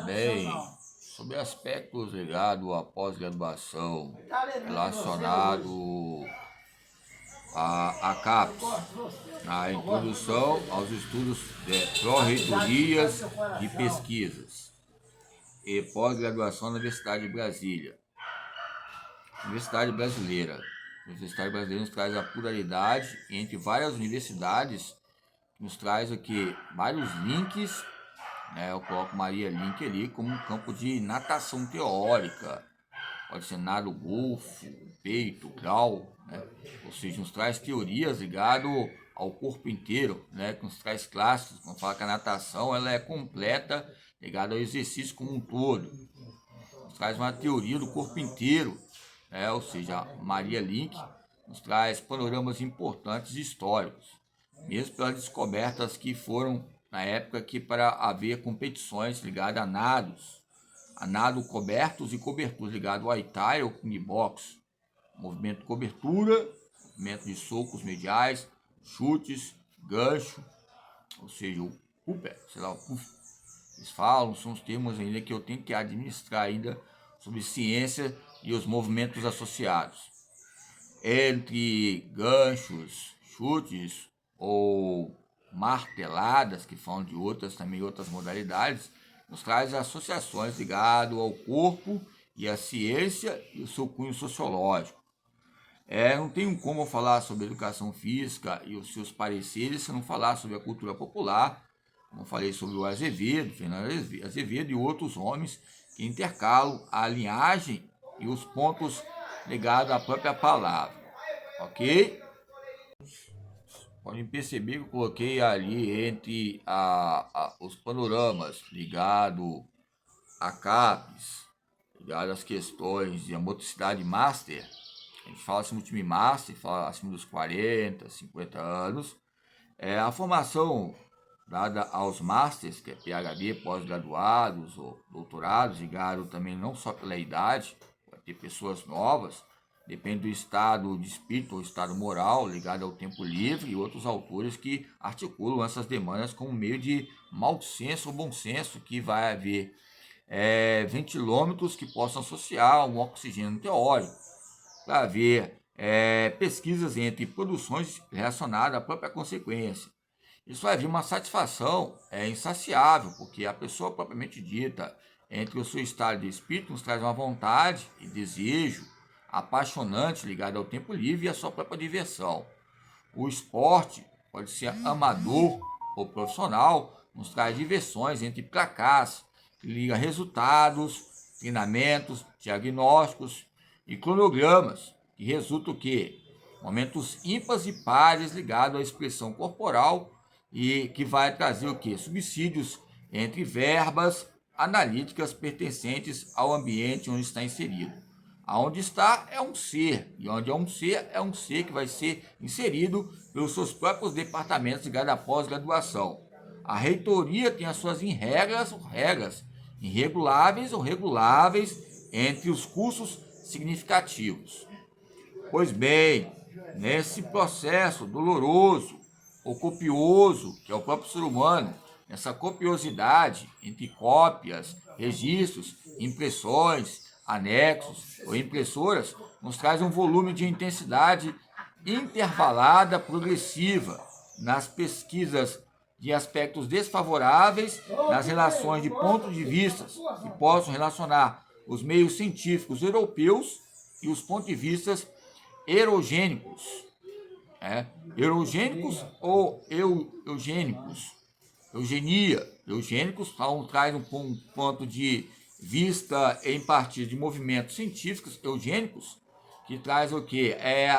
Bem, sobre aspectos ligados à pós-graduação relacionado à CAPES, a introdução aos estudos de pró-reitorias de pesquisas e pós-graduação na Universidade de Brasília. Universidade Brasileira. A Universidade Brasileira nos traz a pluralidade entre várias universidades, nos traz aqui vários links, né? Eu coloco Maria Link ali como um campo de natação teórica, pode ser nado golfo, peito, grau, né? Ou seja, nos traz teorias ligadas ao corpo inteiro, né? Que nos traz clássicos, quando fala que a natação ela é completa, ligada ao exercício como um todo, nos traz uma teoria do corpo inteiro, né? Ou seja, Maria Link nos traz panoramas importantes e históricos, mesmo pelas descobertas que foram na época que para haver competições ligadas a nado cobertos e coberturas ligados ao Aitai ou Kung Box, movimento de cobertura, movimento de socos mediais, chutes, gancho, ou seja, o Cooper, sei lá, o puff. Eles falam, são os termos ainda que eu tenho que administrar ainda sobre ciência e os movimentos associados. Entre ganchos, chutes ou marteladas, que falam de outras também outras modalidades, nos traz associações ligadas ao corpo e à ciência e o seu cunho sociológico. Não tenho como falar sobre educação física e os seus pareceres se não falar sobre a cultura popular, como falei sobre o Azevedo, Fernando Azevedo e outros homens que intercalam a linhagem e os pontos ligados à própria palavra, ok? Podem perceber que eu coloquei ali entre os panoramas ligados a CAPES, ligado às questões de motricidade master. A gente fala acima do time master, fala acima dos 40, 50 anos. A formação dada aos masters, que é PhD, pós-graduados ou doutorados, ligado também não só pela idade, vai ter pessoas novas, depende do estado de espírito ou estado moral, ligado ao tempo livre, e outros autores que articulam essas demandas como meio de mau senso ou bom senso, que vai haver ventilômetros que possam associar um oxigênio teórico, para haver pesquisas entre produções relacionadas à própria consequência. Isso vai vir uma satisfação insaciável, porque a pessoa propriamente dita, entre o seu estado de espírito, nos traz uma vontade e desejo apaixonante ligado ao tempo livre e à sua própria diversão. O esporte pode ser amador ou profissional, nos traz diversões entre placas, que liga resultados, treinamentos, diagnósticos e cronogramas, que resulta o quê? Momentos ímpares e pares ligados à expressão corporal e que vai trazer o quê? Subsídios entre verbas analíticas pertencentes ao ambiente onde está inserido. Aonde está é um ser, e onde é um ser que vai ser inserido pelos seus próprios departamentos ligados à pós-graduação. A reitoria tem as suas regras irreguláveis ou reguláveis entre os cursos significativos. Pois bem, nesse processo doloroso ou copioso, que é o próprio ser humano, essa copiosidade entre cópias, registros, impressões, anexos ou impressoras, nos traz um volume de intensidade intervalada progressiva nas pesquisas de aspectos desfavoráveis, nas relações de pontos de vista que possam relacionar os meios científicos europeus e os pontos de vista erogênicos. Erogênicos ou eugênicos. Eugênicos traz um ponto de vista em partir de movimentos científicos eugênicos, que traz o que?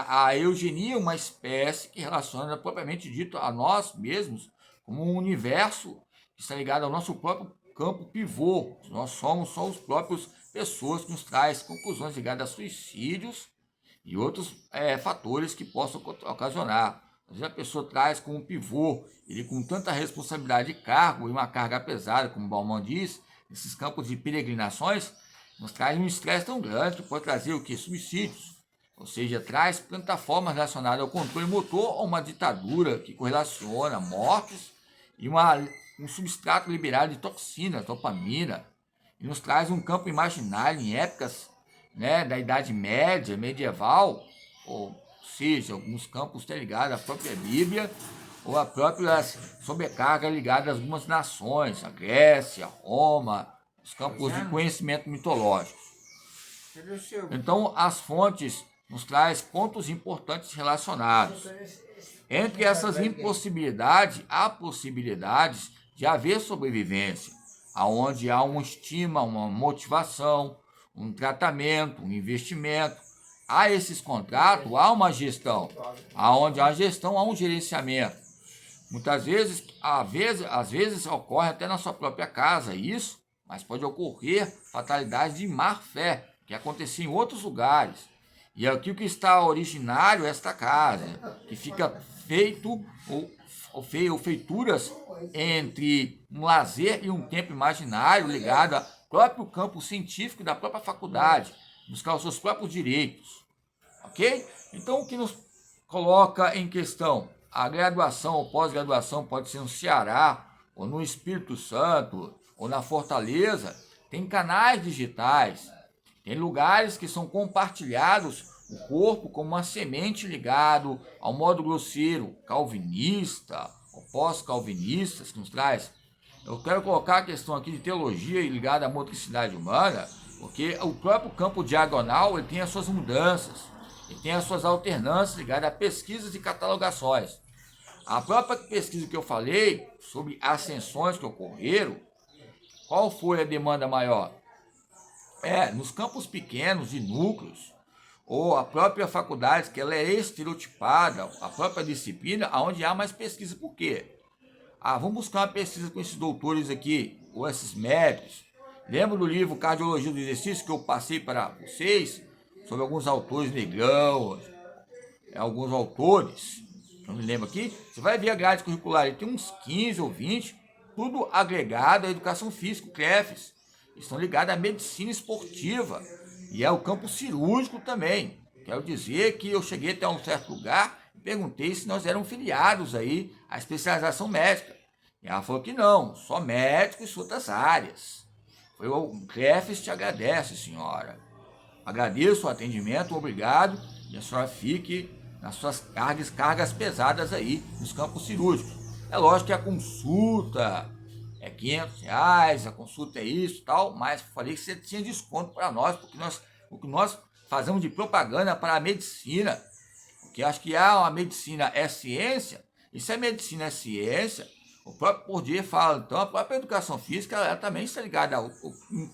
A eugenia, uma espécie que relaciona propriamente dito a nós mesmos como um universo que está ligado ao nosso próprio campo pivô. Nós somos só os próprios pessoas que nos traz conclusões ligadas a suicídios e outros fatores que possam ocasionar. Às vezes a pessoa traz como pivô, ele com tanta responsabilidade de cargo e uma carga pesada, como o Bauman diz, esses campos de peregrinações, nos traz um estresse tão grande que pode trazer o que? Suicídios. Ou seja, traz plataformas relacionadas ao controle motor ou uma ditadura que correlaciona mortes e uma um substrato liberado de toxinas, dopamina, e nos traz um campo imaginário em épocas, né, da Idade Média, medieval, ou seja, alguns campos estão ligados à própria Bíblia, ou a própria sobrecarga ligada a algumas nações, a Grécia, Roma, os campos de conhecimento mitológico. Então, as fontes nos traz pontos importantes relacionados. Entre essas impossibilidades, há possibilidades de haver sobrevivência, aonde há uma estima, uma motivação, um tratamento, um investimento. Há esses contratos, há uma gestão, aonde há gestão, há um gerenciamento. Muitas vezes, às vezes ocorre até na sua própria casa isso, mas pode ocorrer fatalidades de má fé, que acontecia em outros lugares. E aqui o que está originário é esta casa, que fica feito ou feituras entre um lazer e um tempo imaginário ligado ao próprio campo científico da própria faculdade, buscar os seus próprios direitos. Ok? Então, o que nos coloca em questão? A graduação ou pós-graduação pode ser no Ceará, ou no Espírito Santo, ou na Fortaleza. Tem canais digitais, tem lugares que são compartilhados o corpo como uma semente ligado ao modo grosseiro calvinista, ou pós-calvinistas que nos traz. Eu quero colocar a questão aqui de teologia ligada à motricidade humana, porque o próprio campo diagonal ele tem as suas mudanças, ele tem as suas alternâncias ligadas a pesquisas e catalogações. A própria pesquisa que eu falei sobre ascensões que ocorreram, qual foi a demanda maior? Nos campos pequenos de núcleos, ou a própria faculdade, que ela é estereotipada, a própria disciplina, onde há mais pesquisa. Por quê? Vamos buscar uma pesquisa com esses doutores aqui, ou esses médicos. Lembra do livro Cardiologia do Exercício que eu passei para vocês, sobre alguns autores negrão, alguns autores, não me lembro aqui. Você vai ver a grade curricular, ele tem uns 15 ou 20, tudo agregado à educação física, CREFES. Estão ligados à medicina esportiva e ao campo cirúrgico também. Quero dizer que eu cheguei até um certo lugar e perguntei se nós éramos filiados aí à especialização médica. E ela falou que não, só médicos e outras áreas. O CREFES te agradece, senhora. Agradeço o atendimento, obrigado, e a senhora fique nas suas cargas pesadas aí nos campos cirúrgicos. É lógico que a consulta é R$500, a consulta é isso e tal, mas falei que você tinha desconto para nós, porque o que nós fazemos de propaganda para a medicina, porque acho que a medicina é ciência, e se a medicina é ciência, o próprio Bourdieu fala, então a própria educação física ela também está ligada ao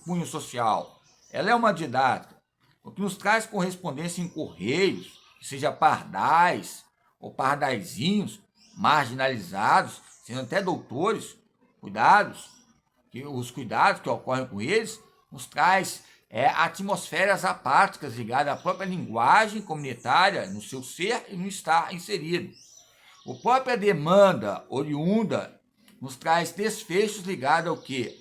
cunho social, ela é uma didática, o que nos traz correspondência em correios, seja pardais ou pardaizinhos, marginalizados, sendo até doutores, os cuidados que ocorrem com eles, nos traz atmosferas apáticas ligadas à própria linguagem comunitária, no seu ser e no estar inserido. A própria demanda oriunda nos traz desfechos ligados ao que?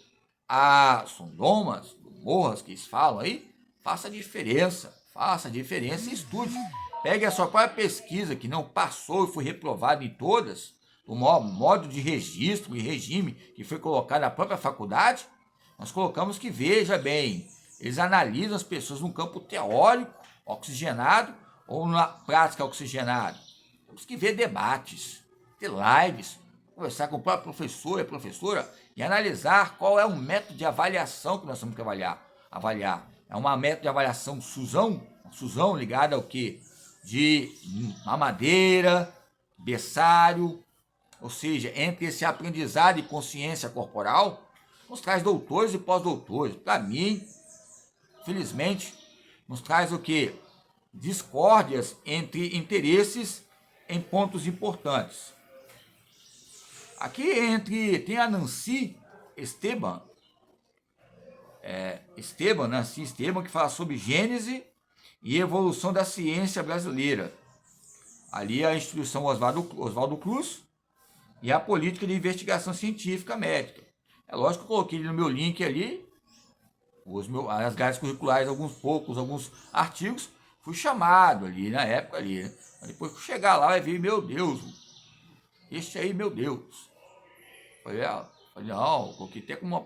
A sondomas, morras que eles falam aí, faça diferença e estude. Pegue a sua própria pesquisa que não passou e foi reprovada em todas, o modo de registro e regime que foi colocado na própria faculdade, nós colocamos que, veja bem, eles analisam as pessoas no campo teórico, oxigenado, ou na prática oxigenada. Temos que ver debates, ter lives, conversar com o próprio professor e a professora e analisar qual é o método de avaliação que nós temos que avaliar. É uma método de avaliação Suzão ligada ao quê? De mamadeira, berçário, ou seja, entre esse aprendizado e consciência corporal, nos traz doutores e pós-doutores. Para mim, felizmente, nos traz o quê? Discórdias entre interesses em pontos importantes. Aqui tem a Nancy Esteban, Nancy Esteban, que fala sobre Gênese e evolução da ciência brasileira. Ali a instituição Oswaldo Cruz e a política de investigação científica médica. É lógico que eu coloquei no meu link ali, as grades curriculares, alguns artigos, fui chamado ali na época ali, né? Depois que chegar lá vai ver, meu Deus, este aí, meu Deus. Falei, não, coloquei até como uma